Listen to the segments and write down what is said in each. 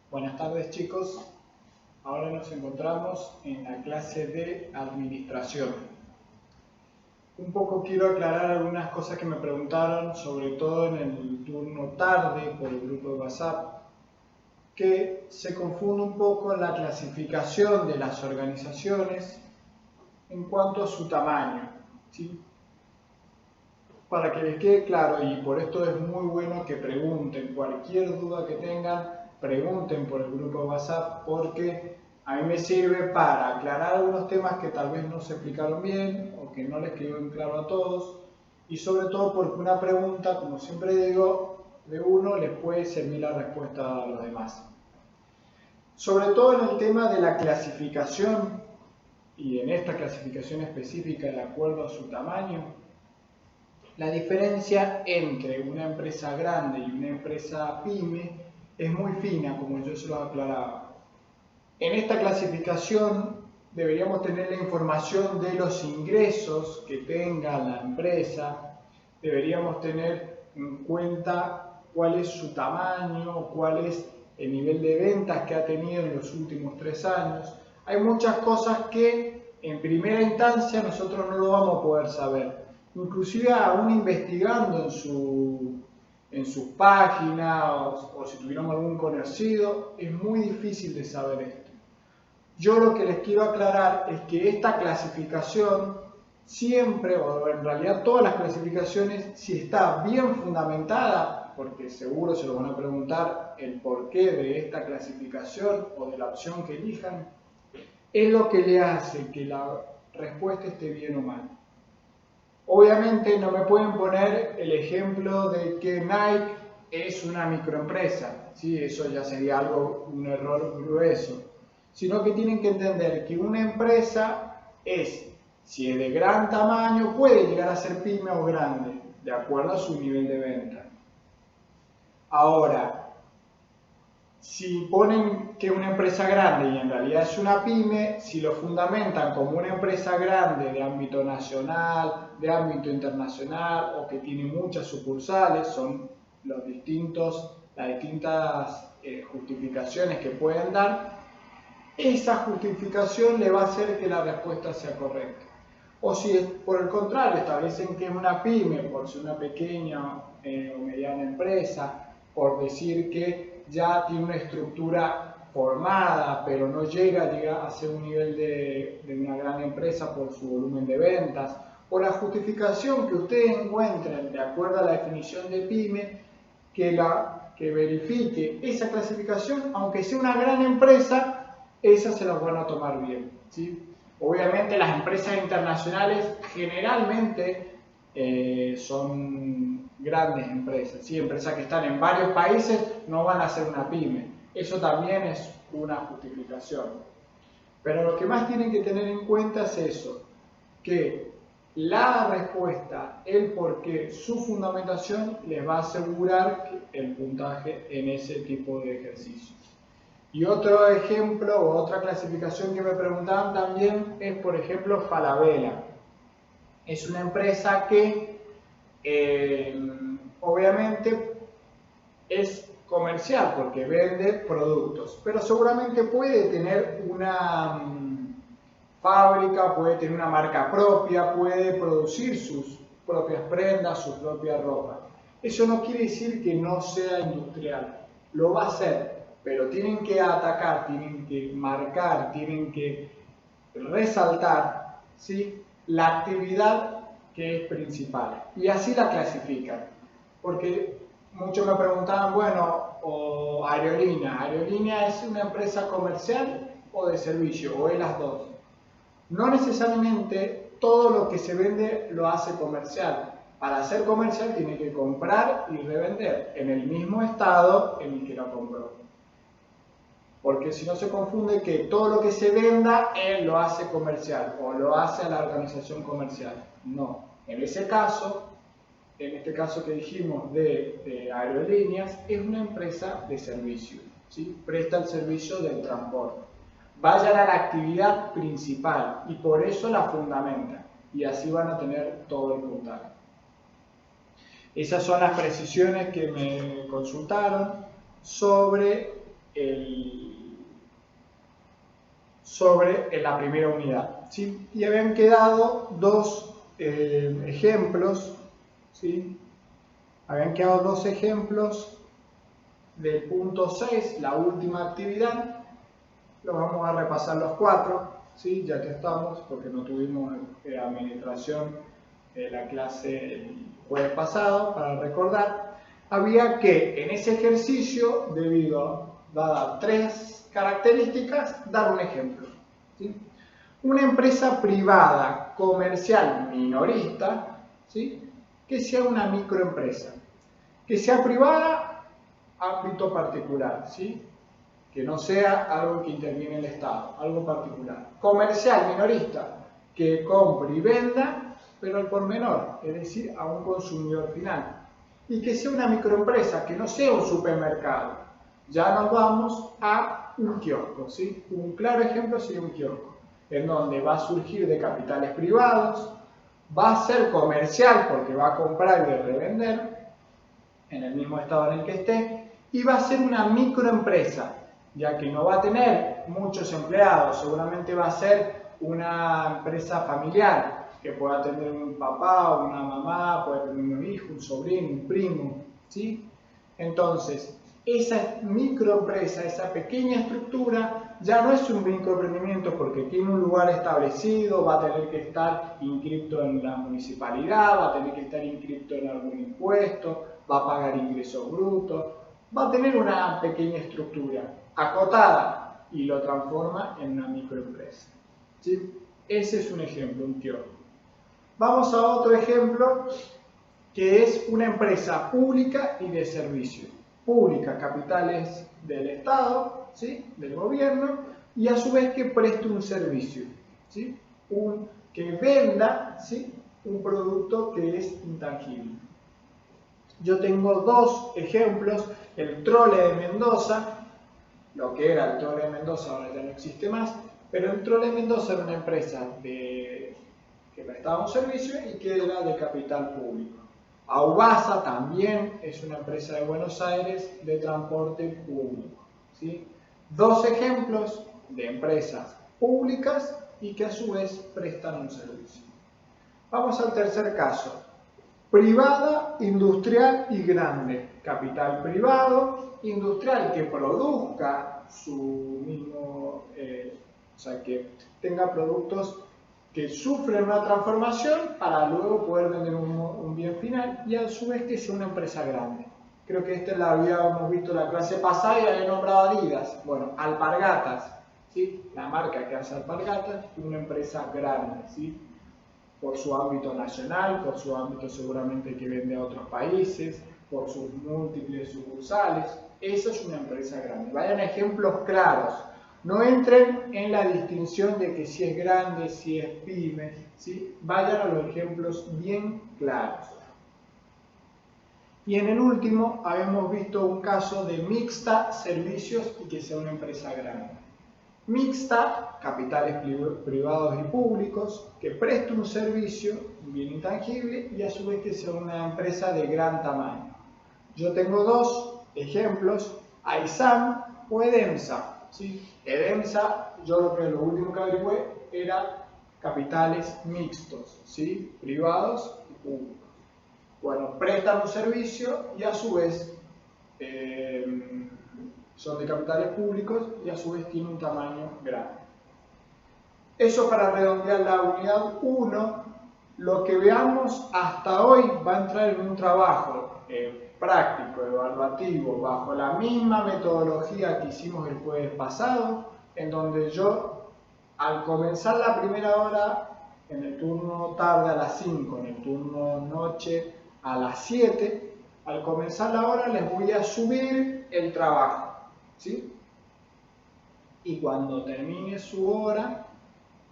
Buenas tardes chicos, ahora nos encontramos en la clase de administración. Un poco quiero aclarar algunas cosas que me preguntaron, sobre todo en el turno tarde por el grupo de WhatsApp, que se confunde un poco en la clasificación de las organizaciones en cuanto a su tamaño, ¿sí? Para que les quede claro, y por esto es muy bueno que pregunten, cualquier duda que tengan, pregunten por el grupo de WhatsApp, porque a mí me sirve para aclarar algunos temas que tal vez no se explicaron bien o que no les quedó en claro a todos, y sobre todo porque una pregunta, como siempre digo, de uno les puede servir la respuesta a los demás. Sobre todo en el tema de la clasificación, y en esta clasificación específica de acuerdo a su tamaño, la diferencia entre una empresa grande y una empresa pyme es muy fina, como yo se lo aclaraba. En esta clasificación deberíamos tener la información de los ingresos que tenga la empresa, deberíamos tener en cuenta cuál es su tamaño, cuál es el nivel de ventas que ha tenido en los últimos 3 años. Hay muchas cosas que en primera instancia nosotros no lo vamos a poder saber. Inclusive aún investigando en sus páginas o si tuviéramos algún conocido, es muy difícil de saber esto. Yo lo que les quiero aclarar es que esta clasificación siempre, o en realidad todas las clasificaciones, si está bien fundamentada, porque seguro se lo van a preguntar el porqué de esta clasificación o de la opción que elijan, es lo que le hace que la respuesta esté bien o mal. Obviamente no me pueden poner el ejemplo de que Nike es una microempresa, ¿sí? Eso ya sería un error grueso, sino que tienen que entender que una empresa si es de gran tamaño, puede llegar a ser pyme o grande, de acuerdo a su nivel de venta. Ahora, si ponen que es una empresa grande y en realidad es una pyme, si lo fundamentan como una empresa grande de ámbito nacional, de ámbito internacional o que tiene muchas sucursales, son las distintas justificaciones que pueden dar, esa justificación le va a hacer que la respuesta sea correcta. O si por el contrario establecen que es una pyme por ser una pequeña o mediana empresa, por decir que ya tiene una estructura formada, pero no llega a ser un nivel de una gran empresa por su volumen de ventas, o la justificación que ustedes encuentren de acuerdo a la definición de pyme, que verifique esa clasificación, aunque sea una gran empresa, esas se las van a tomar bien, ¿sí? Obviamente las empresas internacionales generalmente son grandes empresas, ¿sí? Empresas que están en varios países no van a ser una pyme. Eso también es una justificación. Pero lo que más tienen que tener en cuenta es eso, que la respuesta, el porqué, su fundamentación les va a asegurar el puntaje en ese tipo de ejercicios. Y otro ejemplo o otra clasificación que me preguntaban también es, por ejemplo, Falabella. Es una empresa que obviamente es comercial porque vende productos, pero seguramente puede tener una fábrica, puede tener una marca propia, puede producir sus propias prendas, su propia ropa. Eso no quiere decir que no sea industrial, lo va a hacer, pero tienen que atacar, tienen que marcar, tienen que resaltar, ¿sí?, la actividad que es principal. Y así la clasifican. Porque muchos me preguntaban, bueno, o aerolínea. ¿Aerolínea es una empresa comercial o de servicio? ¿O es las dos? No necesariamente todo lo que se vende lo hace comercial. Para ser comercial tiene que comprar y revender en el mismo estado en el que lo compró. Porque si no se confunde que todo lo que se venda él lo hace comercial o lo hace a la organización comercial. No. En ese caso, en este caso que dijimos de aerolíneas, es una empresa de servicio, ¿sí? Presta el servicio del transporte. Vayan a la actividad principal y por eso la fundamentan y así van a tener todo el puntaje. Esas son las precisiones que me consultaron sobre sobre la primera unidad, ¿sí? Y habían quedado dos ejemplos, ¿sí? Habían quedado dos ejemplos del punto 6, la última actividad. Los vamos a repasar los cuatro, ¿sí? Ya que estamos, porque no tuvimos administración la clase el jueves pasado, para recordar. Había que en ese ejercicio, dadas tres características, dar un ejemplo, ¿sí? Una empresa privada, comercial, minorista, ¿sí? Que sea una microempresa, que sea privada, ámbito particular, ¿sí? Que no sea algo que interviene el Estado, algo particular. Comercial, minorista, que compre y venda, pero al por menor, es decir, a un consumidor final. Y que sea una microempresa, que no sea un supermercado. Ya nos vamos a un kiosco, ¿sí? Un claro ejemplo sería un kiosco, en donde va a surgir de capitales privados, va a ser comercial porque va a comprar y revender en el mismo estado en el que esté, y va a ser una microempresa, ya que no va a tener muchos empleados, seguramente va a ser una empresa familiar, que pueda tener un papá, una mamá, puede tener un hijo, un sobrino, un primo, ¿sí? Entonces, esa microempresa, esa pequeña estructura, ya no es un microemprendimiento porque tiene un lugar establecido, va a tener que estar inscrito en la municipalidad, va a tener que estar inscrito en algún impuesto, va a pagar ingresos brutos, va a tener una pequeña estructura acotada y lo transforma en una microempresa, ¿sí? Ese es un ejemplo, un kiosco. Vamos a otro ejemplo, que es una empresa pública y de servicio. Pública, capitales del Estado, ¿sí? Del gobierno, y a su vez que preste un servicio, ¿sí? Que venda, ¿sí? Un producto que es intangible. Yo tengo dos ejemplos, el Trole de Mendoza, lo que era el Trole de Mendoza ahora ya no existe más, pero el Trole de Mendoza era una empresa que prestaba un servicio y que era de capital público. Aubasa también es una empresa de Buenos Aires de transporte público, ¿sí? Dos ejemplos de empresas públicas y que a su vez prestan un servicio. Vamos al tercer caso. Privada, industrial y grande. Capital privado, industrial que produzca su mismo, o sea, que tenga productos que sufren una transformación para luego poder vender un bien final, y a su vez que sea una empresa grande. Creo que esta la habíamos visto en la clase pasada y había nombrado Adidas. Bueno, Alpargatas, ¿sí? La marca que hace Alpargatas es una empresa grande, ¿sí? Por su ámbito nacional, por su ámbito seguramente que vende a otros países, por sus múltiples sucursales. Eso es una empresa grande. Vayan a ejemplos claros. No entren en la distinción de que si es grande, si es pyme, ¿sí? Vayan a los ejemplos bien claros. Y en el último habíamos visto un caso de mixta, servicios y que sea una empresa grande. Mixta, capitales privados y públicos, que preste un servicio, un bien intangible, y a su vez que sea una empresa de gran tamaño. Yo tengo dos ejemplos, AISAM o EDEMSA. ¿Sí? EDEMSA, yo creo que lo último que averigüé era capitales mixtos, ¿sí? Privados y públicos. Bueno, prestan un servicio y a su vez son de capitales públicos y a su vez tienen un tamaño grande. Eso para redondear la unidad 1, lo que veamos hasta hoy va a entrar en un trabajo práctico, evaluativo, bajo la misma metodología que hicimos el jueves pasado, en donde yo, al comenzar la primera hora, en el turno tarde a las 5, en el turno noche a las 7, al comenzar la hora les voy a subir el trabajo, ¿sí? Y cuando termine su hora,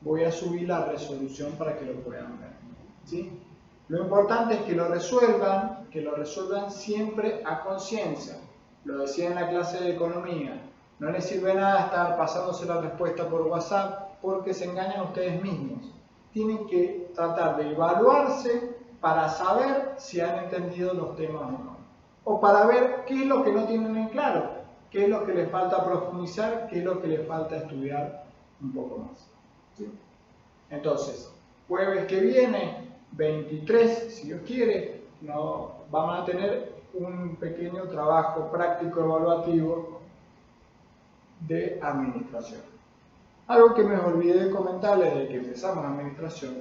voy a subir la resolución para que lo puedan ver, ¿sí? Lo importante es que lo resuelvan siempre a conciencia. Lo decía en la clase de economía. No les sirve nada estar pasándose la respuesta por WhatsApp porque se engañan ustedes mismos. Tienen que tratar de evaluarse para saber si han entendido los temas o no. O para ver qué es lo que no tienen en claro. qué es lo que le falta profundizar, qué es lo que le falta estudiar un poco más. ¿Sí? Entonces, jueves que viene, 23, si Dios quiere, vamos a tener un pequeño trabajo práctico evaluativo de administración. Algo que me olvidé de comentarles desde que empezamos administración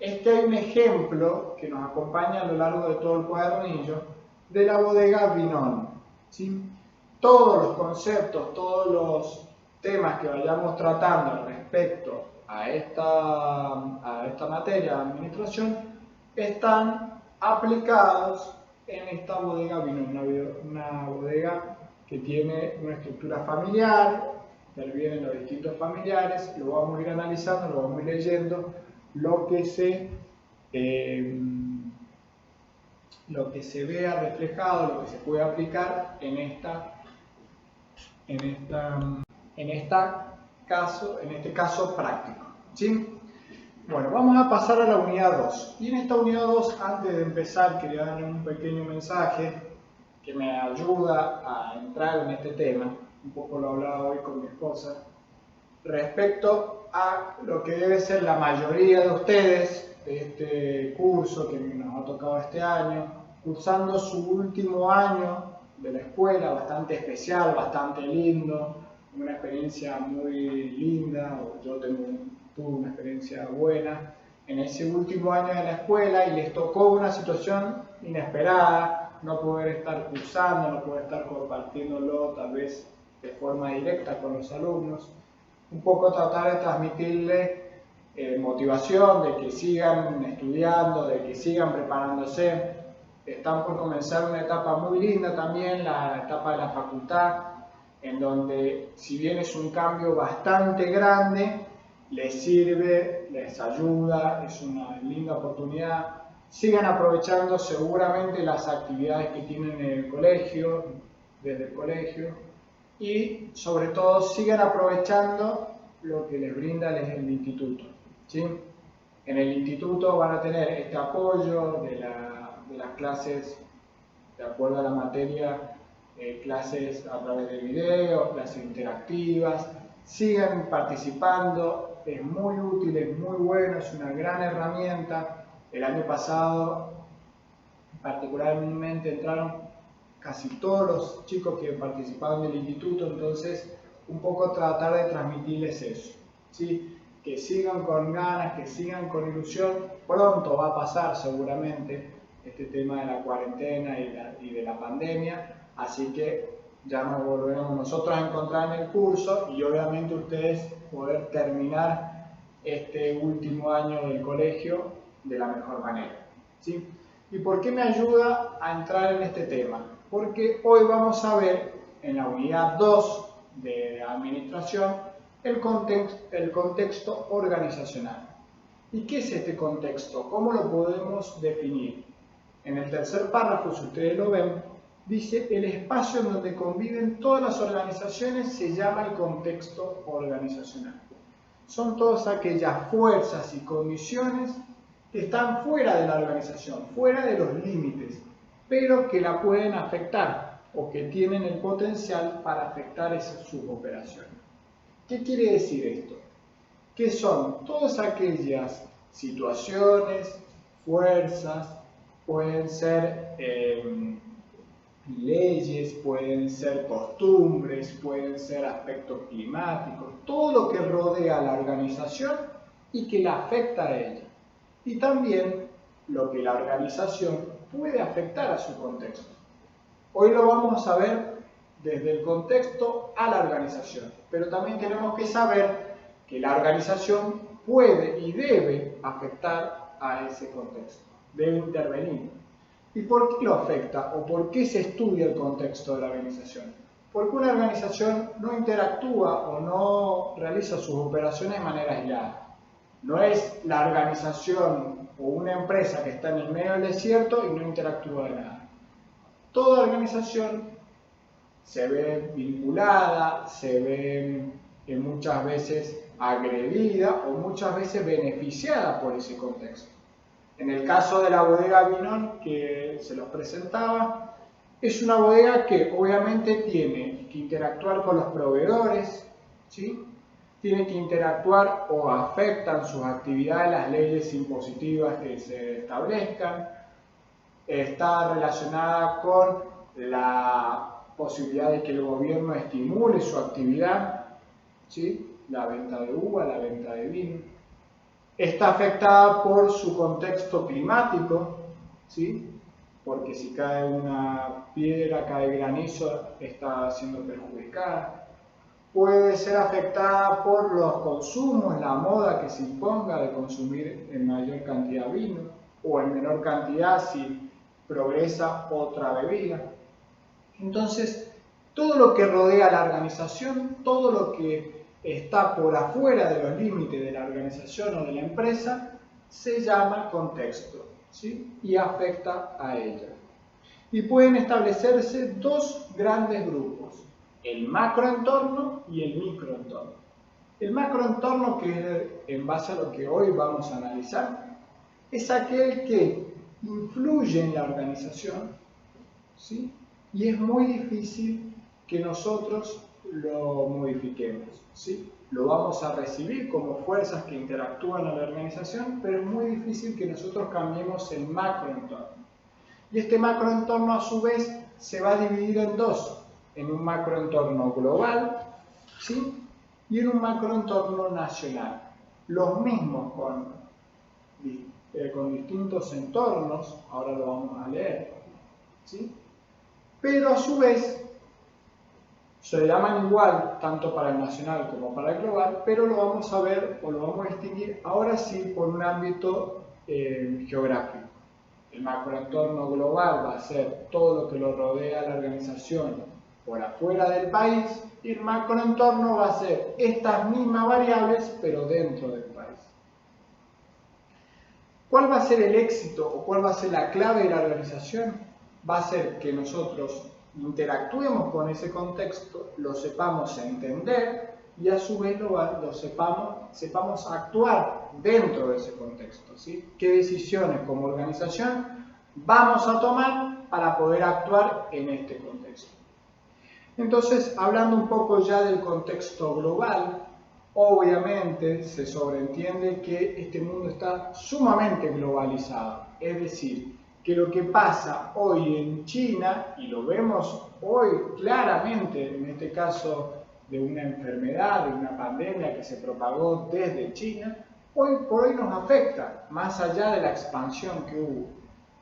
es que hay un ejemplo que nos acompaña a lo largo de todo el cuadernillo de la bodega Vinón. ¿Sí? Todos los conceptos, todos los temas que vayamos tratando respecto a esta materia de administración están aplicados en esta bodega Vinón, una bodega que tiene una estructura familiar, intervienen los distintos familiares, lo vamos a ir analizando, lo vamos a ir leyendo, lo que se vea reflejado, lo que se puede aplicar en este caso práctico. ¿Sí? Bueno, vamos a pasar a la unidad 2. Y en esta unidad 2, antes de empezar, quería darle un pequeño mensaje que me ayuda a entrar en este tema. Un poco lo hablaba hoy con mi esposa, respecto a lo que debe ser la mayoría de ustedes de este curso que nos ha tocado este año, cursando su último año de la escuela, bastante especial, bastante lindo, una experiencia muy linda, yo tuve una experiencia buena en ese último año de la escuela y les tocó una situación inesperada, no poder estar cursando, no poder estar compartiéndolo tal vez de forma directa con los alumnos, un poco tratar de transmitirles motivación, de que sigan estudiando, de que sigan preparándose. Están por comenzar una etapa muy linda también, la etapa de la facultad, en donde si bien es un cambio bastante grande, les sirve, les ayuda, es una linda oportunidad. Sigan aprovechando seguramente las actividades que tienen en el colegio, desde el colegio, y sobre todo sigan aprovechando lo que les brinda el instituto. ¿Sí? En el instituto van a tener este apoyo de las clases, de acuerdo a la materia, clases a través de video, clases interactivas. Sigan participando, es muy útil, es muy bueno, es una gran herramienta. El año pasado, particularmente, entraron casi todos los chicos que participaban del instituto, entonces un poco tratar de transmitirles eso, ¿sí? Que sigan con ganas, que sigan con ilusión. Pronto va a pasar seguramente este tema de la cuarentena y de la pandemia, así que ya nos volveremos nosotros a encontrar en el curso y obviamente ustedes poder terminar este último año del colegio de la mejor manera, ¿sí? ¿Y por qué me ayuda a entrar en este tema? Porque hoy vamos a ver en la unidad 2 de administración el contexto organizacional. ¿Y qué es este contexto? ¿Cómo lo podemos definir? En el tercer párrafo, si ustedes lo ven, dice: el espacio en donde conviven todas las organizaciones se llama el contexto organizacional. Son todas aquellas fuerzas y condiciones que están fuera de la organización, fuera de los límites, pero que la pueden afectar o que tienen el potencial para afectar sus operaciones. ¿Qué quiere decir esto? Que son todas aquellas situaciones, fuerzas, pueden ser leyes, pueden ser costumbres, pueden ser aspectos climáticos, todo lo que rodea a la organización y que la afecta a ella. Y también lo que la organización puede afectar a su contexto. Hoy lo vamos a ver desde el contexto a la organización, pero también tenemos que saber que la organización puede y debe afectar a ese contexto, debe intervenir. ¿Y por qué lo afecta o por qué se estudia el contexto de la organización? Porque una organización no interactúa o no realiza sus operaciones de manera aislada. No es la organización o una empresa que está en el medio del desierto y no interactúa de nada. Toda organización se ve vinculada, se ve muchas veces agredida o muchas veces beneficiada por ese contexto. En el caso de la bodega Vinón, que se los presentaba, es una bodega que obviamente tiene tiene que interactuar con los proveedores, ¿sí? Tiene que interactuar o afectan sus actividades las leyes impositivas que se establezcan, está relacionada con la posibilidad de que el gobierno estimule su actividad, ¿sí? La venta de uva, la venta de vino. Está afectada por su contexto climático, ¿sí? Porque si cae una piedra, cae granizo, está siendo perjudicada. Puede ser afectada por los consumos, la moda que se imponga de consumir en mayor cantidad vino o en menor cantidad si progresa otra bebida. Entonces, todo lo que rodea a la organización, todo lo que está por afuera de los límites de la organización o de la empresa, se llama contexto, ¿sí? Y afecta a ella. Y pueden establecerse dos grandes grupos, el macroentorno y el microentorno. El macroentorno, que es en base a lo que hoy vamos a analizar, es aquel que influye en la organización, ¿sí? Y es muy difícil que nosotros lo modifiquemos, ¿sí? Lo vamos a recibir como fuerzas que interactúan en la organización, pero es muy difícil que nosotros cambiemos el macroentorno. Y este macroentorno a su vez se va a dividir en dos, en un macroentorno global, ¿sí? Y en un macroentorno nacional. Los mismos con distintos entornos, ahora lo vamos a leer, ¿sí? Pero a su vez se llaman igual tanto para el nacional como para el global, pero lo vamos a ver o lo vamos a distinguir ahora sí por un ámbito geográfico. El macroentorno global va a ser todo lo que lo rodea a la organización por afuera del país, y el macroentorno va a ser estas mismas variables pero dentro del país. ¿Cuál va a ser el éxito o cuál va a ser la clave de la organización? Va a ser que nosotros interactuemos con ese contexto, lo sepamos entender y a su vez sepamos actuar dentro de ese contexto, ¿sí? ¿Qué decisiones como organización vamos a tomar para poder actuar en este contexto? Entonces, hablando un poco ya del contexto global, obviamente se sobreentiende que este mundo está sumamente globalizado, es decir, que lo que pasa hoy en China, y lo vemos hoy claramente, en este caso de una enfermedad, de una pandemia que se propagó desde China, hoy por hoy nos afecta, más allá de la expansión que hubo.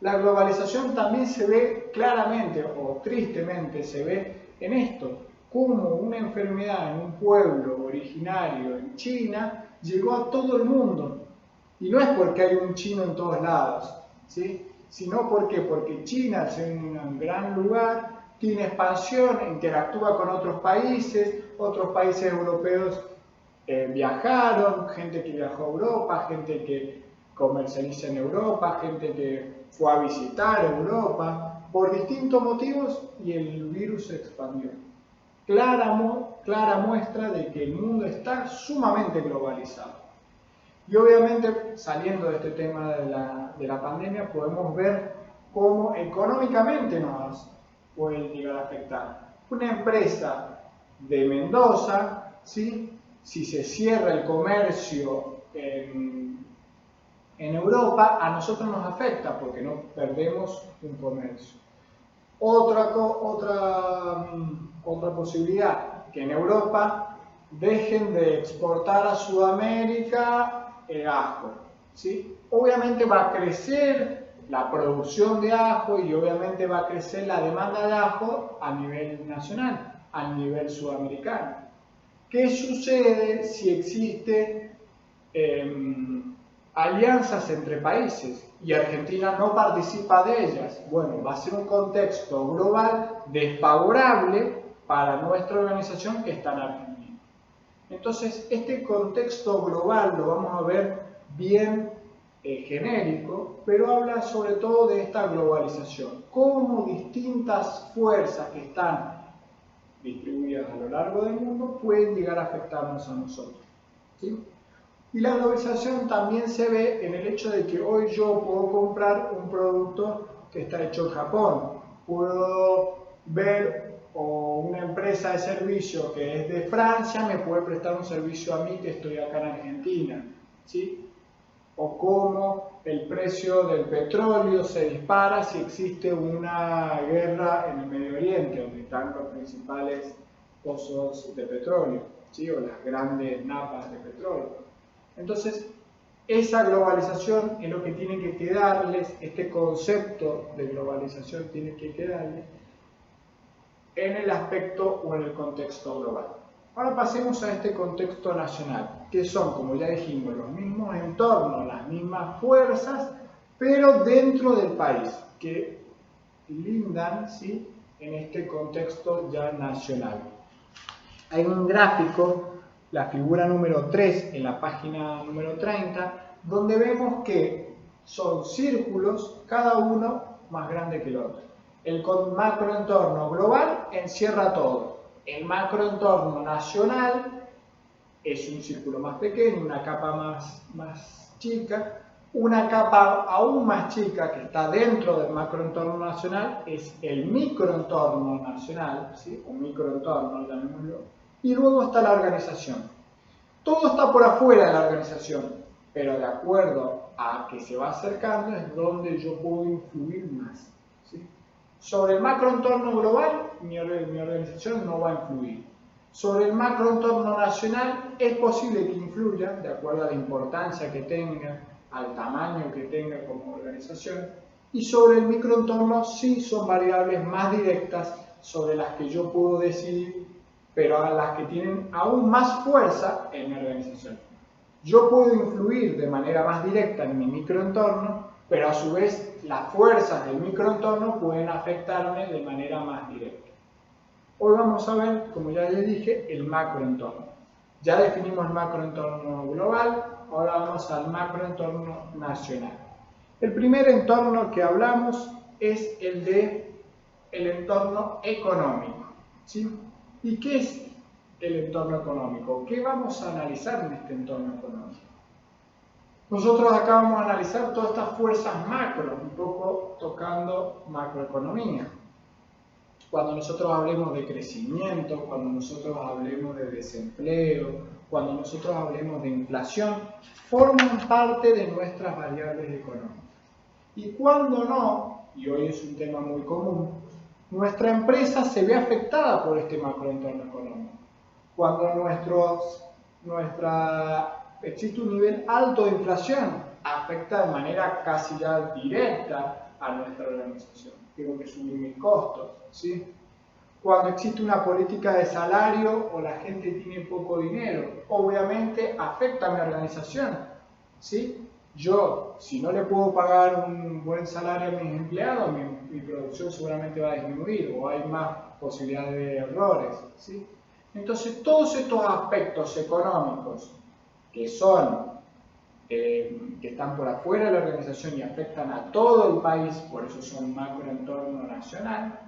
La globalización también se ve claramente, o tristemente se ve en esto, como una enfermedad en un pueblo originario en China llegó a todo el mundo. Y no es porque hay un chino en todos lados, ¿sí? Sino porque China, al ser un gran lugar, tiene expansión, interactúa con otros países europeos viajaron, gente que viajó a Europa, gente que comercializa en Europa, gente que fue a visitar Europa, por distintos motivos, y el virus se expandió. Clara muestra de que el mundo está sumamente globalizado. Y obviamente, saliendo de este tema de la pandemia, podemos ver cómo económicamente nos puede llegar a afectar. Una empresa de Mendoza, ¿sí? Si se cierra el comercio en Europa, a nosotros nos afecta porque no perdemos un comercio. Otra posibilidad, que en Europa dejen de exportar a Sudamérica el ajo, ¿sí? Obviamente va a crecer la producción de ajo y obviamente va a crecer la demanda de ajo a nivel nacional, a nivel sudamericano. ¿Qué sucede si existe alianzas entre países y Argentina no participa de ellas? Bueno, va a ser un contexto global desfavorable para nuestra organización que está en Argentina. Entonces, este contexto global lo vamos a ver bien genérico, pero habla sobre todo de esta globalización, cómo distintas fuerzas que están distribuidas a lo largo del mundo pueden llegar a afectarnos a nosotros, ¿sí? Y la globalización también se ve en el hecho de que hoy yo puedo comprar un producto que está hecho en Japón, puedo ver o una empresa de servicio que es de Francia me puede prestar un servicio a mí que estoy acá en Argentina, ¿sí? O cómo el precio del petróleo se dispara si existe una guerra en el Medio Oriente, donde están los principales pozos de petróleo, ¿sí? O las grandes napas de petróleo. Entonces, esa globalización es lo que tiene que quedarles, este concepto de globalización tiene que quedarles en el aspecto o en el contexto global. Ahora pasemos a este contexto nacional, que son, como ya dijimos, los mismos entornos, las mismas fuerzas, pero dentro del país, que lindan, ¿sí?, en este contexto ya nacional. Hay un gráfico, la figura número 3 en la página número 30, donde vemos que son círculos, cada uno más grande que el otro. El macroentorno global encierra todo. El macroentorno nacional es un círculo más pequeño, una capa más chica. Una capa aún más chica que está dentro del macroentorno nacional es el microentorno nacional, ¿sí? O microentorno, llamémoslo. Y luego está la organización. Todo está por afuera de la organización, pero de acuerdo a que se va acercando es donde yo puedo influir más, ¿sí? Sobre el macroentorno global, mi organización no va a influir. Sobre el macroentorno nacional es posible que influya, de acuerdo a la importancia que tenga, al tamaño que tenga como organización. Y sobre el microentorno sí son variables más directas sobre las que yo puedo decidir, pero a las que tienen aún más fuerza en mi organización. Yo puedo influir de manera más directa en mi microentorno, pero a su vez las fuerzas del microentorno pueden afectarme de manera más directa. Hoy vamos a ver, como ya les dije, el macroentorno. Ya definimos el macroentorno global, ahora vamos al macroentorno nacional. El primer entorno que hablamos es el entorno económico, ¿sí? ¿Y qué es el entorno económico? ¿Qué vamos a analizar en este entorno económico? Nosotros acá vamos a analizar todas estas fuerzas macro, un poco tocando macroeconomía. Cuando nosotros hablemos de crecimiento, cuando nosotros hablemos de desempleo, cuando nosotros hablemos de inflación, forman parte de nuestras variables económicas. Y cuando no, y hoy es un tema muy común, nuestra empresa se ve afectada por este macroentorno económico. Cuando existe un nivel alto de inflación, afecta de manera casi ya directa a nuestra organización. Tengo que subir mis costos, ¿sí? Cuando existe una política de salario o la gente tiene poco dinero, obviamente afecta a mi organización, ¿sí? Yo, si no le puedo pagar un buen salario a mis empleados, mi producción seguramente va a disminuir o hay más posibilidades de errores, ¿sí? Entonces, todos estos aspectos económicos que están por afuera de la organización y afectan a todo el país, por eso son macroentorno nacional,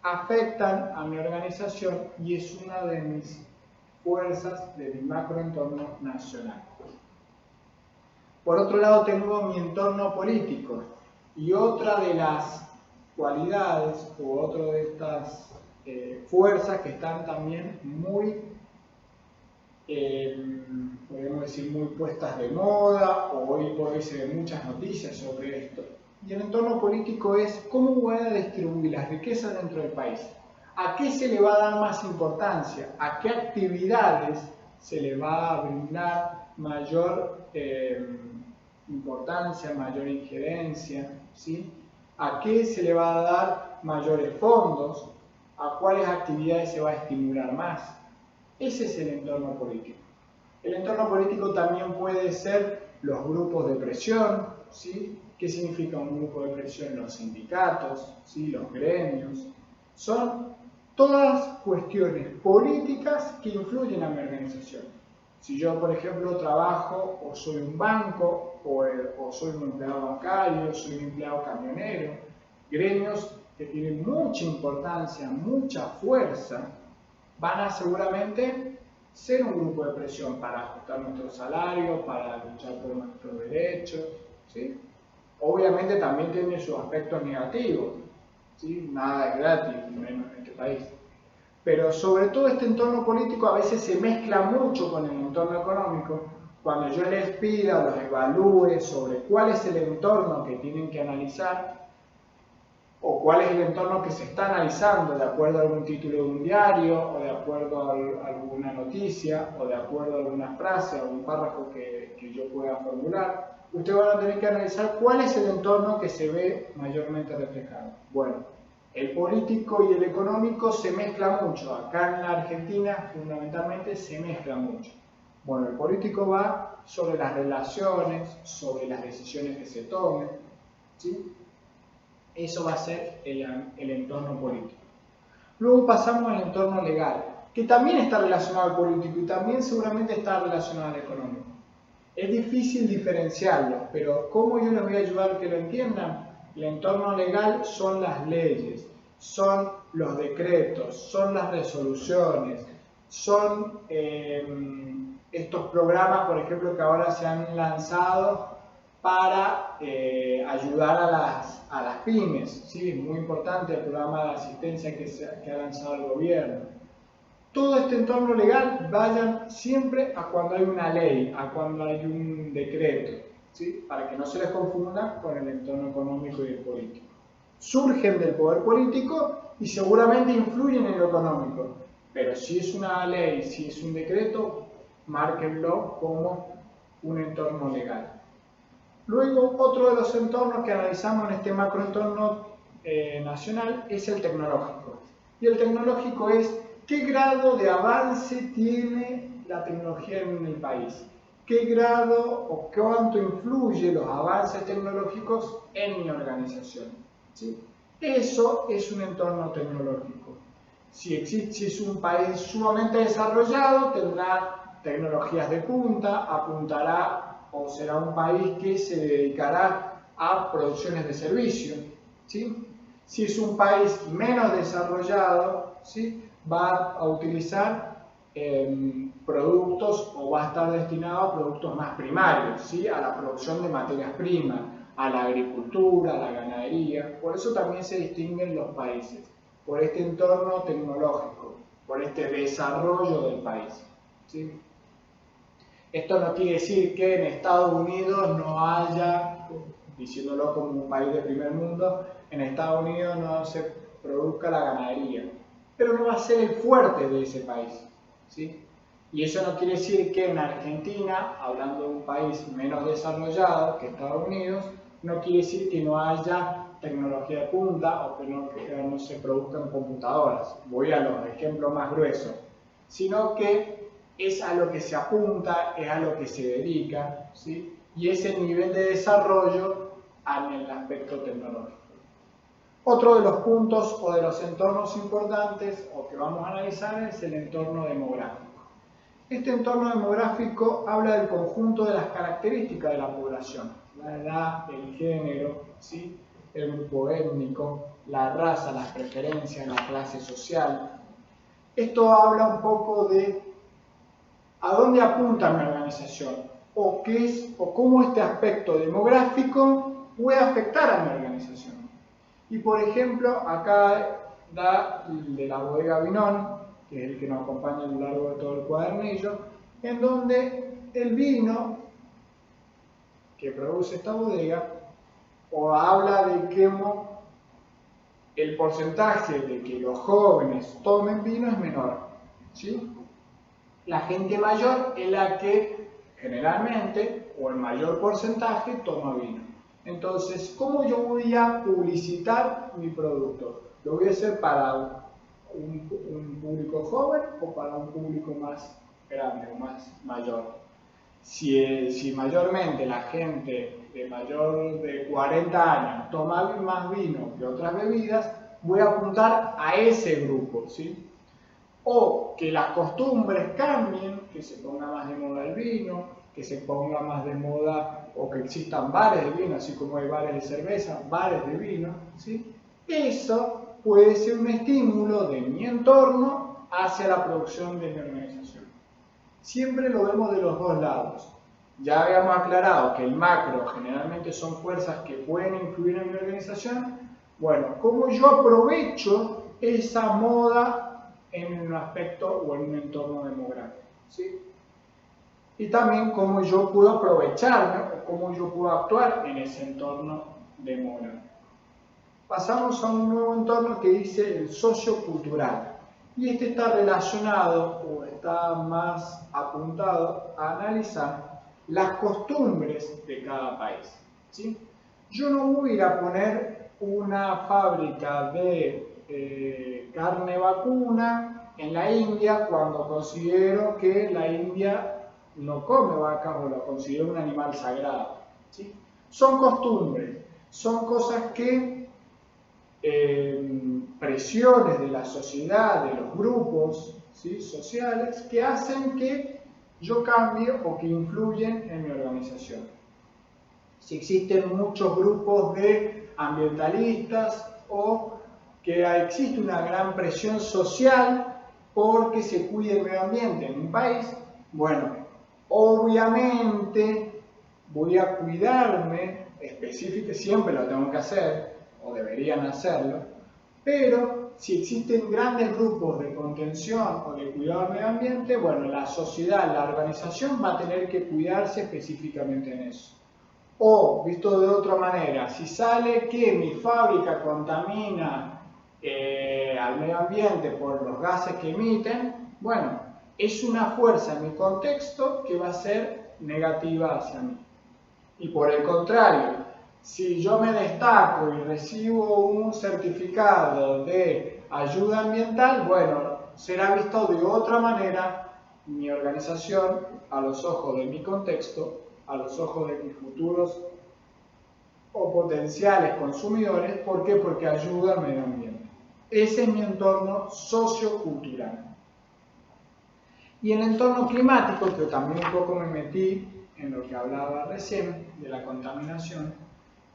afectan a mi organización y es una de mis fuerzas de mi macroentorno nacional. Por otro lado tengo mi entorno político y otra de las cualidades o otra de estas fuerzas que están también muy, podemos decir, muy puestas de moda, o hoy por hoy se ven muchas noticias sobre esto. Y el entorno político es cómo voy a distribuir las riquezas dentro del país. ¿A qué se le va a dar más importancia? ¿A qué actividades se le va a brindar mayor importancia, mayor injerencia? ¿Sí? ¿A qué se le va a dar mayores fondos? ¿A cuáles actividades se va a estimular más? Ese es el entorno político. El entorno político también puede ser los grupos de presión, ¿sí? ¿Qué significa un grupo de presión? Los sindicatos, ¿sí? Los gremios. Son todas cuestiones políticas que influyen a mi organización. Si yo, por ejemplo, trabajo o soy un banco o soy un empleado bancario, soy un empleado camionero, gremios que tienen mucha importancia, mucha fuerza, van a seguramente ser un grupo de presión para ajustar nuestro salario, para luchar por nuestros derechos, ¿sí? Obviamente también tiene sus aspectos negativos, ¿sí? Nada es gratis, menos en este país. Pero sobre todo este entorno político a veces se mezcla mucho con el entorno económico. Cuando yo les pida o los evalúe sobre cuál es el entorno que tienen que analizar, o cuál es el entorno que se está analizando de acuerdo a algún título de un diario, o de acuerdo a alguna noticia, o de acuerdo a alguna frase, o un párrafo que yo pueda formular, ustedes van a tener que analizar cuál es el entorno que se ve mayormente reflejado. Bueno, el político y el económico se mezclan mucho. Acá en la Argentina, fundamentalmente, se mezclan mucho. Bueno, el político va sobre las relaciones, sobre las decisiones que se tomen, ¿sí? Eso va a ser el entorno político. Luego pasamos al entorno legal, que también está relacionado al político y también seguramente está relacionado al económico. Es difícil diferenciarlos, pero ¿cómo yo les voy a ayudar a que lo entiendan? El entorno legal son las leyes, son los decretos, son las resoluciones, son estos programas, por ejemplo, que ahora se han lanzado para ayudar a las pymes. ¿Sí? Es muy importante el programa de asistencia que ha lanzado el gobierno. Todo este entorno legal vayan siempre a cuando hay una ley, a cuando hay un decreto, ¿sí? Para que no se les confunda con el entorno económico y el político. Surgen del poder político y seguramente influyen en lo económico, pero si es una ley, si es un decreto, márquenlo como un entorno legal. Luego, otro de los entornos que analizamos en este macroentorno nacional es el tecnológico. Y el tecnológico es qué grado de avance tiene la tecnología en el país, qué grado o cuánto influyen los avances tecnológicos en mi organización. ¿Sí? Eso es un entorno tecnológico. Si es un país sumamente desarrollado, tendrá tecnologías de punta, apuntará o será un país que se dedicará a producciones de servicio, ¿sí? Si es un país menos desarrollado, ¿sí? Va a utilizar productos o va a estar destinado a productos más primarios, ¿sí? A la producción de materias primas, a la agricultura, a la ganadería. Por eso también se distinguen los países, por este entorno tecnológico, por este desarrollo del país, ¿sí? Esto no quiere decir que en Estados Unidos no haya, diciéndolo como un país de primer mundo, en Estados Unidos no se produzca la ganadería, pero no va a ser el fuerte de ese país, ¿sí? Y eso no quiere decir que en Argentina, hablando de un país menos desarrollado que Estados Unidos, no quiere decir que no haya tecnología de punta o que no se produzcan computadoras. Voy a los ejemplos más gruesos, sino que es a lo que se apunta, es a lo que se dedica, ¿sí? Y es el nivel de desarrollo en el aspecto tecnológico. Otro de los puntos o de los entornos importantes o que vamos a analizar es el entorno demográfico. Este entorno demográfico habla del conjunto de las características de la población, la edad, el género, ¿sí? El grupo étnico, la raza, las preferencias, la clase social. Esto habla un poco de a dónde apunta mi organización o cómo este aspecto demográfico puede afectar a mi organización. Y por ejemplo, acá da el de la bodega Vinón, que es el que nos acompaña a lo largo de todo el cuadernillo, en donde el vino que produce esta bodega o habla de cómo el porcentaje de que los jóvenes tomen vino es menor, ¿sí? La gente mayor es la que generalmente o en mayor porcentaje toma vino. Entonces, ¿cómo yo voy a publicitar mi producto? ¿Lo voy a hacer para un público joven o para un público más grande o más mayor? Si mayormente la gente de mayor de 40 años toma más vino que otras bebidas, voy a apuntar a ese grupo, ¿sí? O que las costumbres cambien, que se ponga más de moda el vino, que se ponga más de moda o que existan bares de vino, así como hay bares de cerveza, bares de vino, ¿sí? Eso puede ser un estímulo de mi entorno hacia la producción de mi organización. Siempre lo vemos de los dos lados. Ya habíamos aclarado que el macro generalmente son fuerzas que pueden influir en mi organización. Bueno, ¿cómo yo aprovecho esa moda en un aspecto o en un entorno demográfico, ¿sí? Y también cómo yo puedo aprovecharme o cómo yo puedo actuar en ese entorno demográfico. Pasamos a un nuevo entorno que dice el sociocultural. Y este está relacionado o está más apuntado a analizar las costumbres de cada país, ¿sí? Yo no voy a ir a poner una fábrica de carne vacuna en la India cuando considero que la India no come vacas o la considero un animal sagrado, ¿sí? Son costumbres, son cosas que presiones de la sociedad, de los grupos, ¿sí?, sociales, que hacen que yo cambie o que influyen en mi organización. Si existen muchos grupos de ambientalistas o que existe una gran presión social porque se cuide el medio ambiente en un país, bueno, obviamente voy a cuidarme, específicamente, siempre lo tengo que hacer, o deberían hacerlo, pero si existen grandes grupos de contención o de cuidado del medio ambiente, bueno, la sociedad, la organización va a tener que cuidarse específicamente en eso. O, visto de otra manera, si sale que mi fábrica contamina al medio ambiente por los gases que emiten, bueno, es una fuerza en mi contexto que va a ser negativa hacia mí. Y por el contrario, si yo me destaco y recibo un certificado de ayuda ambiental, bueno, será visto de otra manera mi organización a los ojos de mi contexto, a los ojos de mis futuros o potenciales consumidores. ¿Por qué? Porque ayuda al medio ambiente. Ese es mi entorno sociocultural. Y el entorno climático, que también un poco me metí en lo que hablaba recién de la contaminación,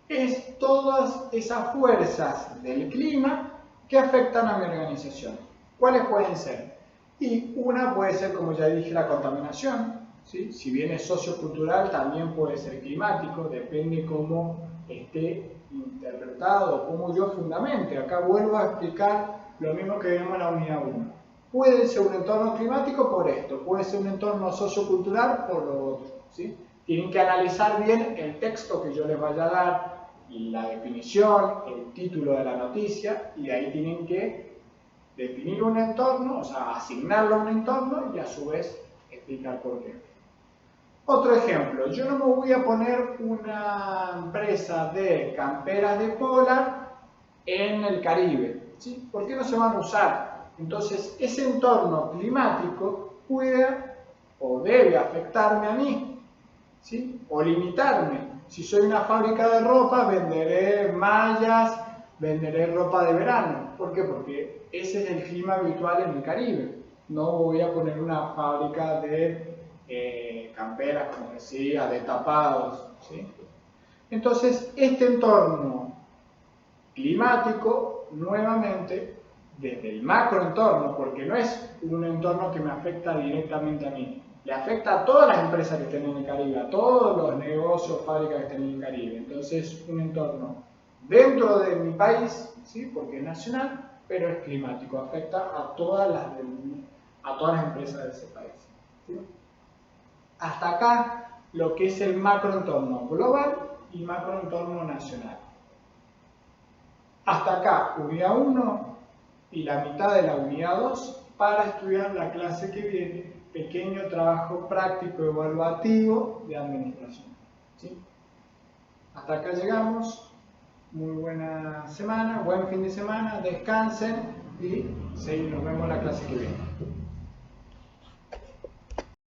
es todas esas fuerzas del clima que afectan a mi organización. ¿Cuáles pueden ser? Y una puede ser, como ya dije, la contaminación, ¿sí? Si bien es sociocultural, también puede ser climático, depende cómo esté interpretado, cómo yo fundamente. Acá vuelvo a explicar lo mismo que vimos en la unidad 1. Puede ser un entorno climático por esto, puede ser un entorno sociocultural por lo otro, ¿sí? Tienen que analizar bien el texto que yo les vaya a dar, y la definición, el título de la noticia, y de ahí tienen que definir un entorno, o sea, asignarlo a un entorno y a su vez explicar por qué. Otro ejemplo, yo no me voy a poner una empresa de camperas de polar en el Caribe, ¿sí? ¿Por qué no se van a usar? Entonces, ese entorno climático puede o debe afectarme a mí, ¿sí? O limitarme. Si soy una fábrica de ropa, venderé mallas, venderé ropa de verano. ¿Por qué? Porque ese es el clima habitual en el Caribe. No voy a poner una fábrica de camperas, como decía, de tapados, ¿sí? Entonces, este entorno climático, nuevamente, desde el macroentorno, porque no es un entorno que me afecta directamente a mí, le afecta a todas las empresas que estén en el Caribe, a todos los negocios, fábricas que estén en el Caribe. Entonces, un entorno dentro de mi país, ¿sí?, porque es nacional, pero es climático, afecta a todas las empresas de ese país, ¿sí? Hasta acá lo que es el macroentorno global y macroentorno nacional. Hasta acá, unidad 1 y la mitad de la unidad 2 para estudiar la clase que viene, pequeño trabajo práctico evaluativo de administración, ¿sí? Hasta acá llegamos. Muy buena semana, buen fin de semana, descansen y nos vemos en la clase que viene.